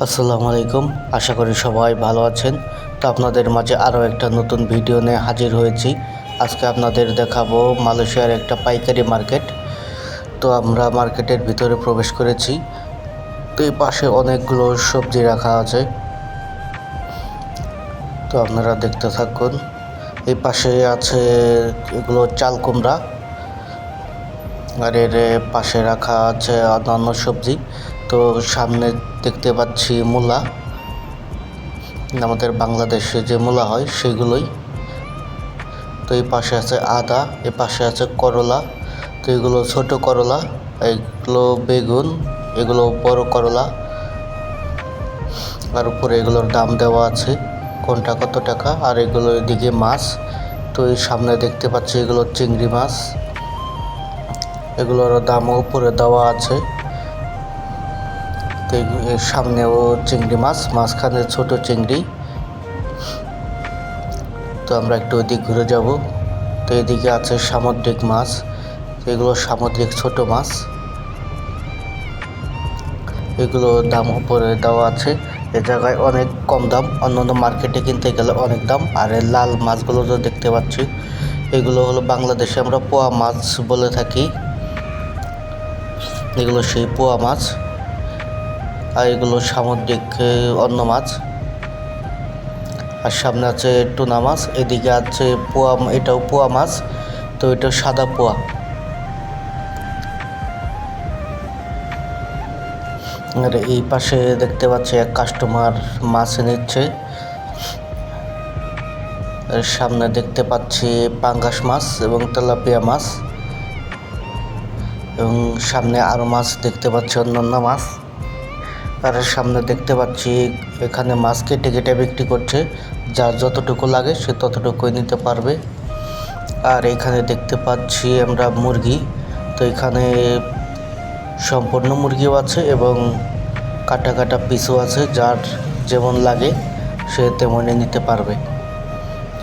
আসসালামু আলাইকুম। আশা করি সবাই ভালো আছেন। তো আপনাদের মাঝে আরও একটা নতুন ভিডিও নিয়ে হাজির হয়েছি। আজকে আপনাদের দেখাবো মালয়েশিয়ার একটা পাইকারি মার্কেট। তো আমরা মার্কেটের ভিতরে প্রবেশ করেছি। তো এই পাশে অনেকগুলো সবজি রাখা আছে, তো আপনারা দেখতে থাকুন। এই পাশে আছে এগুলো চাল কুমড়া, আর এর পাশে রাখা আছে অন্যান্য সবজি। তো সামনে দেখতে পাচ্ছি মূলা, আমাদের বাংলাদেশে যে মূলা হয় সেগুলোই। তো এই পাশে আছে আদা, এ পাশে আছে করলা। তো এগুলো ছোট করলা, এগুলো বেগুন, এগুলো বড় করলা। আর উপরে এগুলোর দাম দেওয়া আছে কোনটা কত টাকা। আর এগুলো এদিকে মাছ। তো এই সামনে দেখতে পাচ্ছি এগুলো চিংড়ি মাছ, এগুলোর দামও উপরে দেওয়া আছে। তো এর সামনেও চিংড়ি মাছ, মাঝখানে ছোট চিংড়ি। তো আমরা একটু ওইদিক ঘুরে যাব। তো এদিকে আছে সামুদ্রিক মাছ, এগুলো সামুদ্রিক ছোট মাছ, এগুলো দাম উপরে দেওয়া আছে। এ জায়গায় অনেক কম দাম, অন্যান্য মার্কেটে কিনতে গেলে অনেক দাম। আর এই লাল মাছগুলো যে দেখতে পাচ্ছি এগুলো হলো বাংলাদেশে আমরা পোয়া মাছ বলে থাকি, এগুলো সেই পোয়া মাছ। আর এগুলো সামুদ্রিক অন্য মাছ। আর সামনে আছে টুনা মাছ, এদিকে আছে পোয়া, এটাও পোয়া মাছ। তো এটা সাদা পোয়া। আর এই পাশে দেখতে পাচ্ছি এক কাস্টমার মাছ নিচ্ছে। এর সামনে দেখতে পাচ্ছি পাঙ্গাস মাছ এবং তেলাপিয়া মাছ, এবং সামনে আরও মাছ দেখতে পাচ্ছি, অন্যান্য মাছ। আর সামনে দেখতে পাচ্ছি এখানে মাছ কেটে কেটে বিক্রি করছে, যার যতটুকু লাগে সে ততটুকুই নিতে পারবে। আর এখানে দেখতে পাচ্ছি আমরা মুরগি। তো এখানে সম্পূর্ণ মুরগিও আছে এবং কাটা কাটা পিসও আছে, যার যেমন লাগে সে তেমনই নিতে পারবে।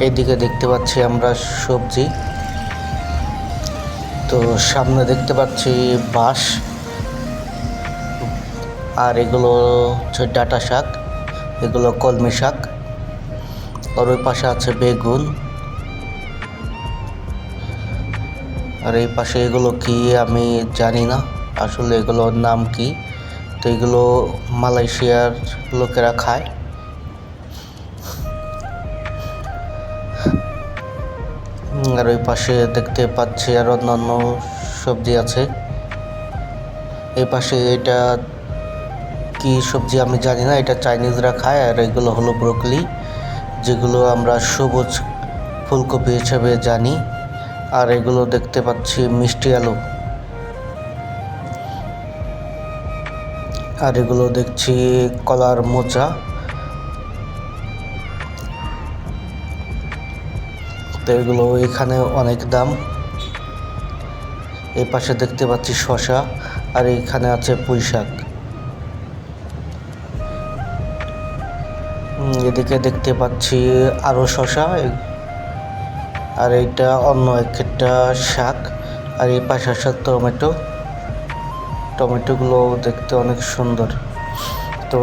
এইদিকে দেখতে পাচ্ছি আমরা সবজি। তো সামনে দেখতে পাচ্ছি বাঁশ, আর এগুলো হচ্ছে ডাঁটা শাক, এগুলো কলমি শাক। আর ওই পাশে আছে বেগুন। আর এই পাশে এগুলো কি আমি জানি না আসলে এগুলোর নাম কি। তো এগুলো মালয়েশিয়ার লোকেরা খায়। আর ওই পাশে দেখতে পাচ্ছি আর অন্যান্য সবজি আছে। এই পাশে এটা কি সবজি আমি জানি না, এটা চাইনিজরা খায়। আর এগুলো হলো ব্রোকলি, যেগুলো আমরা সবুজ ফুলকপি হিসেবে জানি। আর এগুলো দেখতে পাচ্ছি মিষ্টি আলু। আর এগুলো দেখছি কলার মোচা। তো এগুলো এখানে অনেক দাম। এই পাশে দেখতে পাচ্ছি শসা, আর এখানে আছে পুঁই শাক। এদিকে দেখতে পাচ্ছি আরও শসা, আর এইটা অন্য একটা শাক। আর এই পাশে আছে টমেটো, টমেটোগুলো দেখতে অনেক সুন্দর। তো